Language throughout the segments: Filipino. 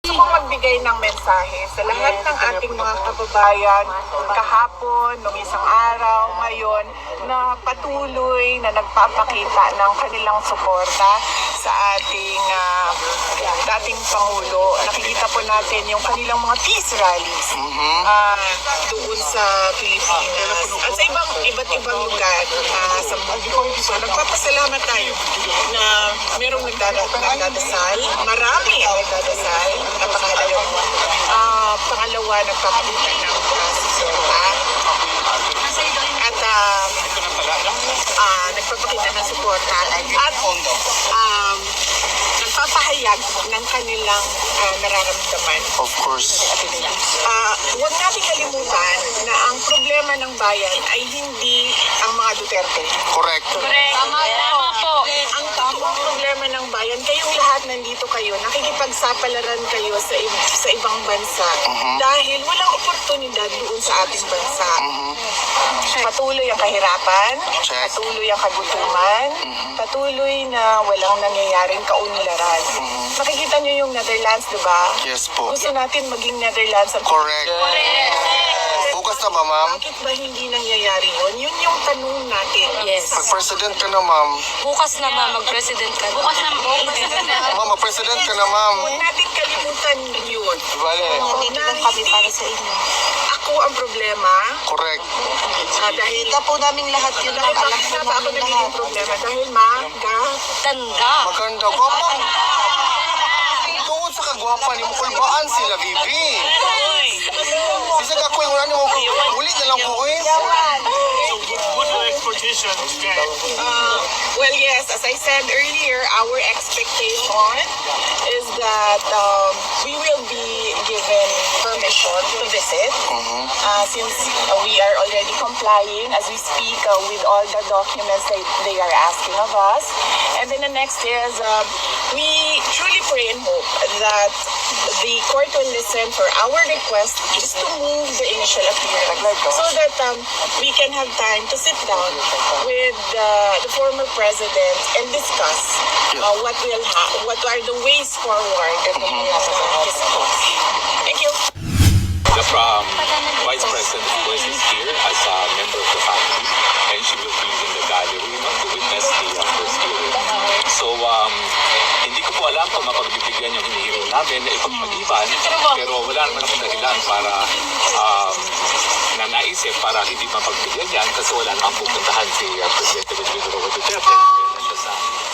Gusto kong magbigay ng mensahe sa lahat ng ating mga kababayan kahapon, nung isang araw, ngayon, na patuloy na nagpapakita ng kanilang suporta sa ating dating Pangulo. Nakikita po natin yung kanilang mga peace rallies doon sa Pilipinas at sa iba't ibang lugar sa mundo. So nagpapasalamat tayo na merong nagdadasal, marami ang nagdadasal, napakahalaga mo. Pangalawa, nagpapakita ng suporta at nagpapakita ng suporta at nagpapahayag ng kanilang nararamdaman. Of course. Huwag natin kalimutan na ang problema ng bayan ay hindi ang mga Duterte. Correct. Tama po. Ang totoong problema ng bayan, kayong lahat nandito kayo, nakikipagsapalaran kayo sa ibang bansa dahil walang oportunidad doon sa ating bansa. Patuloy ang kahirapan, patuloy ang kagutuman, patuloy na walang nangyayaring kaunlaran. Makikita nyo yung Netherlands, di ba? Yes po. Gusto natin maging Netherlands. Correct. Bukas na ba, ma'am? Bakit ba hindi nangyayari yun? Yun yung tanong natin. Yes. Mag-president ka na, ma'am. Bukas na mag-president ka. Bukas na Ma'am, mag-president ka na, ma'am. Huwag natin kalimutan yun. Vale. lang kami para sa inyo. Ako ang problema. Correct. Dahil Kita po namin lahat yun. dahil Alam bakit po na ba ako namin nagiging lahat. problema? Dahil Tanda. Maganda. Gwapa. Tungod sa kagwapa ni Mukulbaan sila, Bibi. Isa ka ko yung wala niyo. Ulit na lang po, eh. Good for exportation. well, yes, as I said earlier, our expectation is that we will be given permission to visit since we are already complying as we speak with all the documents that they are asking of us. And then the next is we truly pray and hope that the court will listen for our request just to move the initial appearance so that we can have time to sit down with the former president and discuss what are the ways forward in his case. Thank you. The Vice President, of course, is here as a member of the family, and she will be in the gallery to witness the first hearing. So, hindi ko po alam kung mapagbibigyan yung hinihiling namin na ipagpag-iban, pero wala naman akong dahilan para naisip para hindi mapagbigyan yan kasi wala namang pupuntahan si Presidente Rodrigo Duterte. Kaya na siya sa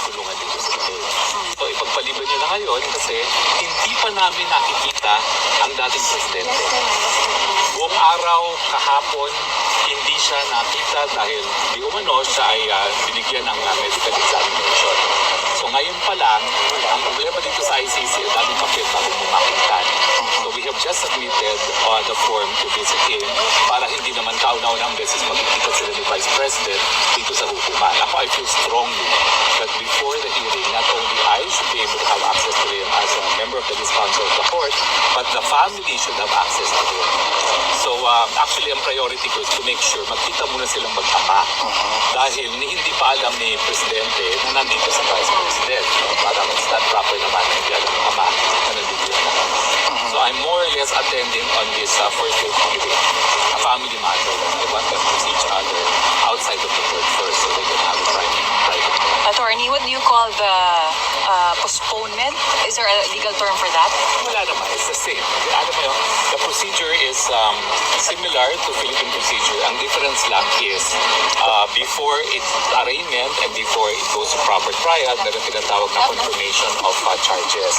tulungan dito sa Pilipinas. So, ipagpaliban niyo na ngayon kasi hindi pa namin nakikita ang dating Presidente. Buong araw, kahapon, hindi siya nakita dahil di umano siya ay binigyan ng medical examination. So ngayon pa lang, ang problema dito sa ICC, daming papel bago mo makita. So we have just submitted the form to visit him para hindi naman kauna-unang beses magkikita sila ni Vice President dito sa hukuman. Ako, I feel strongly that before the hearing, not only I should be able to have access to him as a member of the Least Council of the Court, but the family should have access to him. So actually, ang priority ko is to make sure magkita muna silang mag-ama. Dahil hindi pa alam ni Presidente na nandito sa Vice President. Parang it's not proper naman na hindi alam ng ama na nandito yung ama. So I'm more or less attending on this first day hearing, a family matter. They want them to see each other outside of the court first so they can have a private. Attorney, what do you call the postponement? Is there a legal term for that? Wala naman, it's the same. Alam mo yun, the procedure is similar to Philippine procedure. Ang difference lang is before its arraignment and before it goes to proper trial, meron tinatawag na confirmation of charges.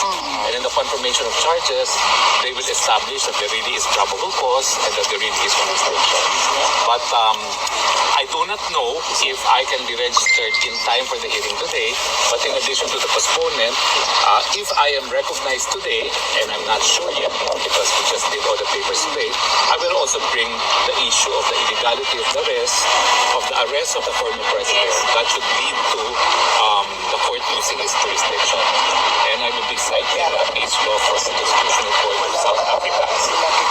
And in the confirmation of charges, they will establish that there really is probable cause and that there really is jurisdiction. But I do not know if I can be registered in time for the hearing today, but in addition to the postponement, if I am recognized today, and I'm not sure yet because we just did all the papers today, I will also bring the issue of the illegality of the arrest of the former president. That should lead to the court losing its jurisdiction. And I will be citing a case law from the Constitutional Court of South Africa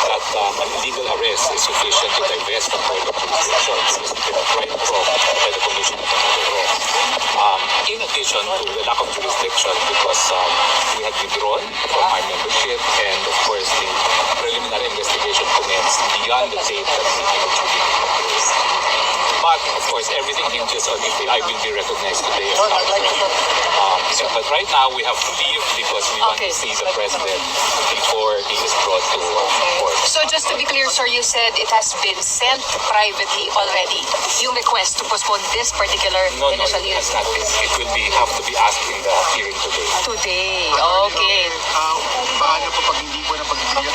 that an illegal arrest is sufficient to divest from private jurisdiction. This has been a right from by the Commission of Another Law. In addition to the lack of jurisdiction because we had withdrawn from my membership and on the tape that we can. But of course, everything hinges on if I will be recognized today. But right now, we have to leave because we want to Okay. see the president before he is brought to court. So just to be clear, sir, you said it has been sent privately already. Yung request to postpone this particular No, initial it hearing. has not been. It will have to be asked in the hearing today. Today. Okay. Paano po pag hindi po na pagbibigyan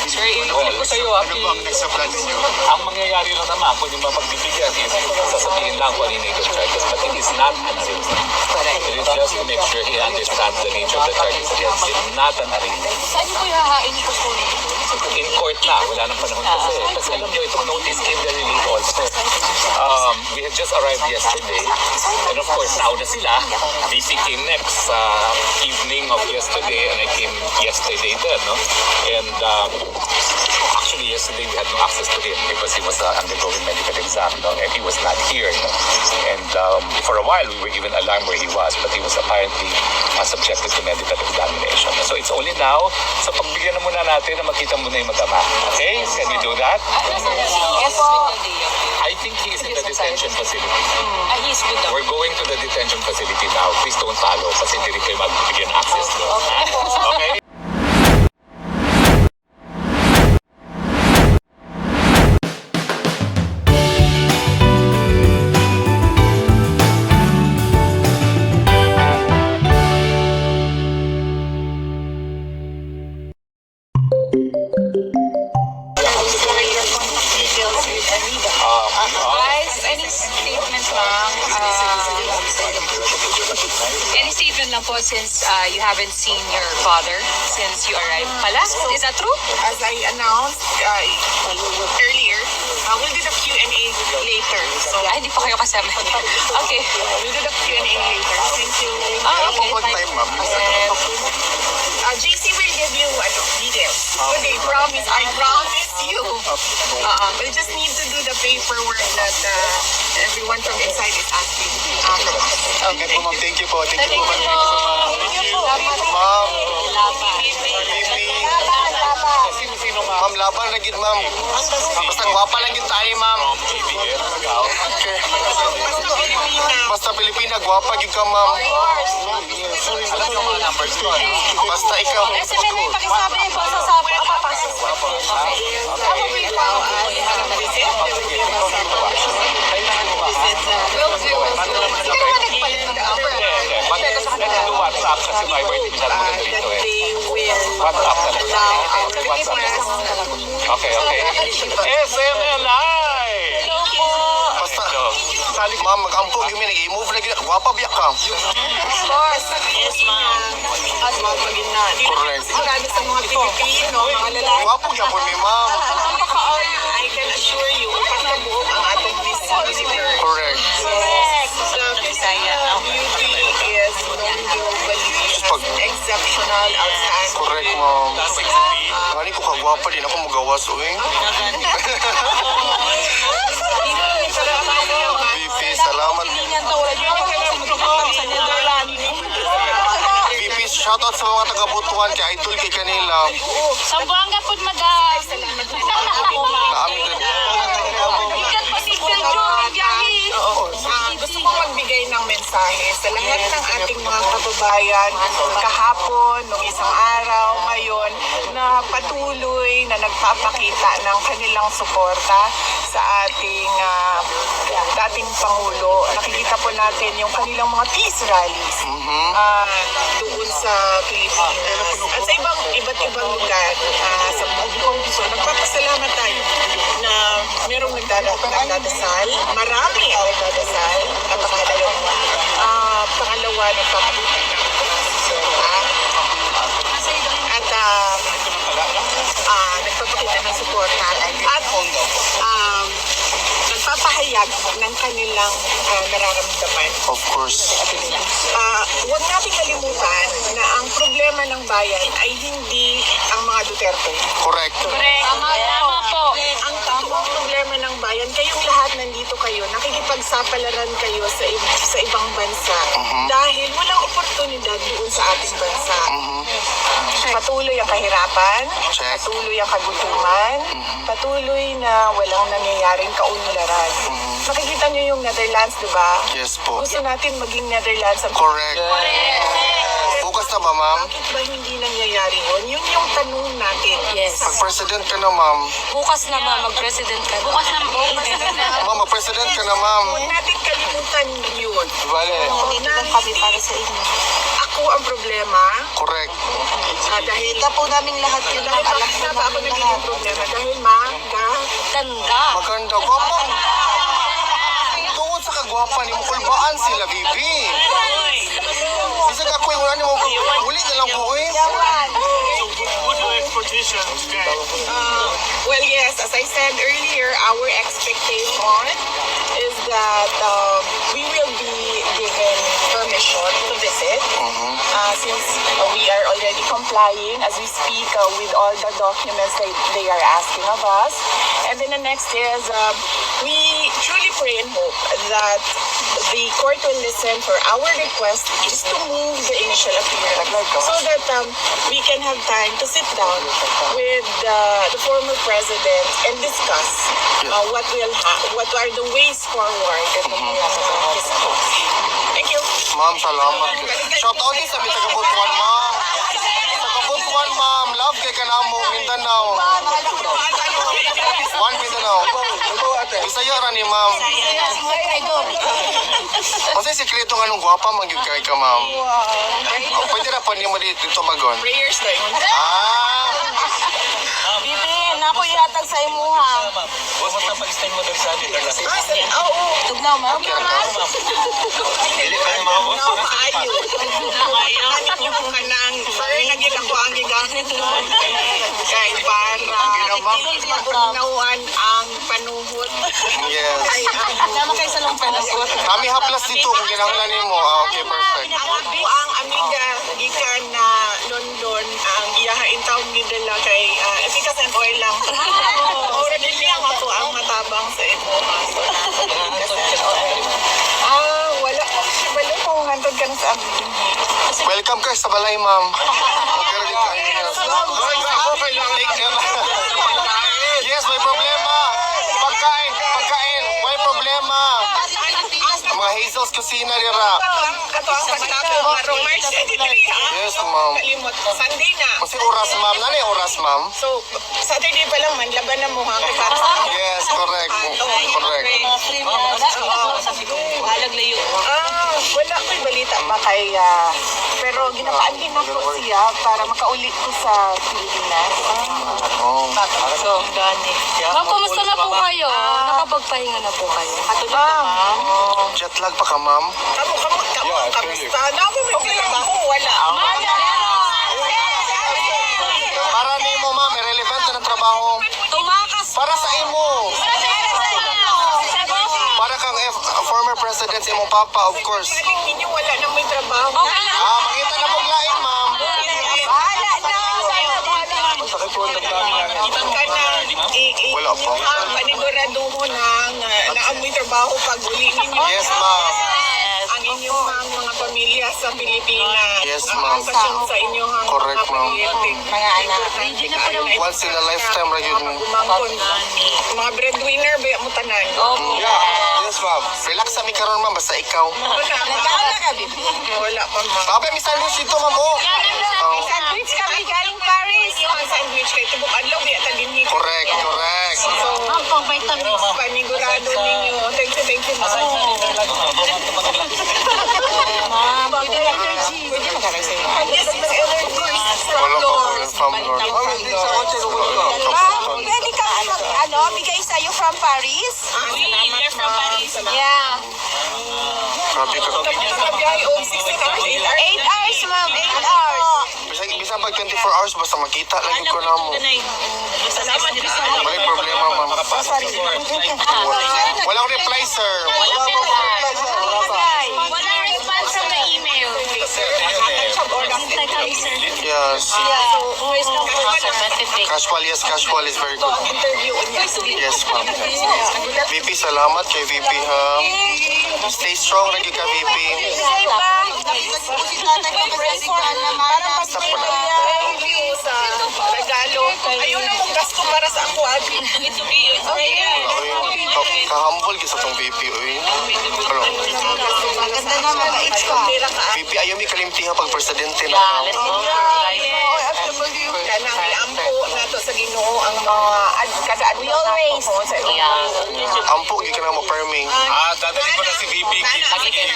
Sir, i-flip ko sa'yo, Ano po ang next sa plan ninyo? Ang mangyayari lang naman, kung yung mapagbibigyan is sasabihin lang kung ano yung nature charges. But it is not an arraignment. Correct. It is just to make sure he understands the nature of the charges against him, not an arraignment. Saan niyo po ihahain yung postpone? In court na, wala nang panahon kasi. Kasi alam niyo, itong notice came very late also. We had just arrived yesterday. And of course, nauna sila. DC came next evening of yesterday and I came yesterday then, no? And actually, yesterday we had no access to him because he was undergoing medical exam, no? And he was not here, no? And for a while, we were even alarmed where he was, but he was apparently subjected to medical examination. So it's only now, so pagbigyan na muna natin na makita muna yung mag-ama. Okay? Can we do that? Yes po. I think he is in the detention facility. He's with the... We're going to the detention facility now. Please don't follow kasi hindi rin kayo magbibigyan access doon. Okay? Guys, any statement lang? Any statement lang po since you haven't seen your father since you arrived pala? Is that true? As I announced earlier, we'll do the Q&A later. So, Ay, hindi pa kayo kasama. Okay. we'll do the Q&A later. Thank you. Ah, okay. Ano po time, ma'am? JC will give you details. Today, I promise you. We just need to do the paperwork that everyone from inside is asking from us. Okay po, ma'am. Thank you po. Thank you Thank po. you po. Thank you po. Ma'am, Laban. baby. Ma'am, laban na gid, ma'am. Basta gwapa lang gid tayo, ma'am. Okay. Basta Pilipina, gwapa gid ka, ma'am. Alam niyo mga numbers ko, ano? Basta ikaw. SMN may pakisabi po sa sapo. Papasok. Probably now, visit, they will give us some visit. Will do. Hindi ka naman nagpalit ng number. But let's do WhatsApp kasi Viber hindi masyado maganda That dito eh. they will WhatsApp na lang. allow our WhatsApp. request. Okay, okay. SMNI! Basta, salik, ma'am, mag-ampo, yung may nag-i-move na gid. Gwapa biyak ka. Of course. Yes, ma'am. At mga pagina. Correct. Sigurado sa mga Pilipino, mga lalaki. Gwapo gyapon mi, ma'am. I can assure you, pagkabuok ang atong visitor. Correct. Correct. The Filipino beauty is known globally as exceptional, outstanding. Correct, ma'am. Ngani ko kagwapa din ako magawas, uy. VP, salamat. VP, shoutout sa mga taga-Butuan kay Idol kay kanila. Sambuanga po, madam. Naamin rin. Ikat po si Seljong Biyahe. Gusto kong magbigay ng mensahe sa lahat ng ating mga kababayan kahapon, nung isang araw, ngayon, na patuloy na nagpapakita ng kanilang suporta sa ating dating Pangulo. Nakikita po natin yung kanilang mga peace rallies doon sa Pilipinas at sa iba't ibang lugar sa buong mundo. Nagpapasalamat tayo na merong nagdadasal, marami ang nagdadasal, napakahalaga mo. Pangalawa, nagpapakita ng suporta at nagpapakita ng suporta at nagpapahayag ng kanilang nararamdaman. Of course. Huwag natin kalimutan na ang problema ng bayan ay hindi ang mga Duterte. Correct. Tama po. Ang ang problema ng bayan, kayong lahat nandito kayo, nakikipagsapalaran kayo sa ibang bansa dahil walang oportunidad doon sa ating bansa. Patuloy ang kahirapan, Check. patuloy ang kagutuman, patuloy na walang nangyayaring kaunlaran. Makikita niyo yung Netherlands, di ba? Yes po. Gusto natin maging Netherlands ang Correct. Bukas na ba, ma'am? Bakit ba hindi nangyayari yun? Yun yung tanong natin. Yes. Mag-president ka na, ma'am. Bukas na mag-president ka. Bukas na Ma'am, mag-president ka na, ma'am. Huwag natin kalimutan yun. Vale. kami para sa inyo. Ako ang problema. Correct. Dahil Kita po namin lahat yun. dahil bakit na ba ako nagiging problema? Dahil Tanda. Maganda. Gwapang. Tungod sa kagwapa ni mo, kulbaan sila, bibi. Bisa ka ko yung wala ni mo. Uli na lang po, eh. well, yes, as I said earlier, our expectation is that we will be given permission to visit since we are already complying as we speak with all the documents that they are asking of us. And then the next is we truly pray and hope that the court will listen for our request just to move the initial appearance so that we can have time to sit down with the former president and discuss what are the ways forward in his case. Thank you. Ma'am, salamat. Shout out din sa mga taga-Butuan, ma'am. Taga-Butuan, ma'am. Love kay kanamo, Mindanao. One Mindanao. Bisaya ra ni ma'am. Kasi sikreto nga nung gwapa magyud kay ka, ma'am. Pwede ra pa ni mo dito magon. Prayers na yun. Bibi, nako ihatag sa imuha. Oo. Tugnaw, ma'am. Nakakaayo. Nakakaayo niyo po ka ng parang naging ako ang gigamit mo. Kay para magnauan ang panuhot. Yes. Nama kayo sa lang panasot. Kami haplas dito kung kinahanglan nimo. Okay, perfect. Ako ang amiga gikan na London ang iyahain taong gidala kay Efficas and Oil lang. Ora din niya ako ang matabang sa ito. Wala kung hantod ka na sa amin. Welcome ka sa balay, ma'am. Okay, ready ka. Yes, may problema. Pagkain. May problema. Mga Hazel's Kusina nira. Ato ang pagtapos karong March 23 ha? Yes, ma'am. Kalimot. Sunday na. Kasi oras, ma'am. Nani oras, ma'am? So, Saturday pa lang man, laban na mo ha. Para sa Yes, correct. Correct. Halag layo. Wala ko'y balita ba kay... pero ginapaan din ako siya para makaulit ko sa Pilipinas. Oh. So, gani. Ma'am, kumusta na po kayo? Nakapagpahinga na po kayo? Jet lag pa ka, ma'am? Kamusta? Okay lang ako, wala. Para nimo, ma'am, irrelevant na trabaho. Tumakas Para sa imo. Para kang former president sa imong papa, of course. Galing ninyo, wala nang may trabaho. Makita na paglain, ma'am. Wala po. Paniguraduho na amoy trabaho pag uli ninyo. Yes, ma'am. Ang inyong mga pamilya sa Pilipinas. Yes, Ang ma'am. pasyon sa inyong Correct, ma'am. mga anak. Once in a lifetime ra yun. Umangkon. Mga breadwinner, baya mo tanan. Yes, ma'am. Relax sa mi karon, ma'am, basta ikaw. Wala pa, ma'am. Baka may sandwich dito, ma'am, oh. Sandwich kami galing Paris. Yung sandwich kay Tibok Adlaw, baya tagin niyo. Correct. So, panigurado ninyo. Thank you, ma'am. Ma'am, pwede energy. Pwede mag-energy. Yes, energy. Wala pa po yung from Lord. Pwede ka bigay sa'yo from Paris? Salamat, ma'am. Yeah. Grabe ka. Tagabiyay o 16 hours, 8 hours. 8 hours, ma'am. 8 hours. Bisan pag 24 hours, basta makita lang yung ko na mo. Salamat, May problema, ma'am. Walang reply, sir. Walang response from the email. Yes. Yeah. Casual, yes, casual is very good. Interviewin niya. Yes, ma'am. VP, salamat kay VP ha. Stay strong lagi ka, VP. Basta po na. Thank you sa regalo. Ayun na mong gasto para sa ako, Abi. Ito be, Kahambol kita tong VP, uy. Ano? Maganda nga, mabait ka. VP, ayaw may kalimtihan pag presidente na ha. Kanang iampo na to sa Ginoo ang mga kada-adlaw We always. sa iyo. Ampo, hindi ka na mo-perming. Dadali ko na si VP kay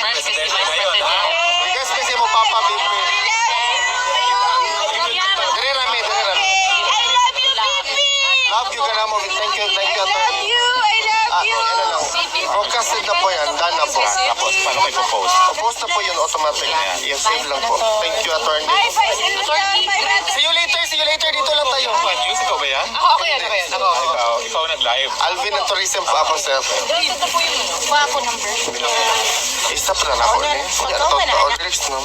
Presidente ngayon, ha? Bigas kasi mo, Papa, VP. Dire rami, dire rami. I love you, Pipi! Love you ka na mo. Thank you, thank you. I love you! I love you! Ano lang. Broadcasted na po yan. Done na po. Tapos, paano kayo po-post? Post na po yun automatic. Yes, save lang po. Thank you, attorney. Bye, bye, Senator! Bye, See you later, see you later. Dito lang tayo. One news, ikaw ba yan? Ako yan. Ikaw nag-live. Alvin and Tourism po ako, sir. Kuha ko number. Stop na na ako. Order no?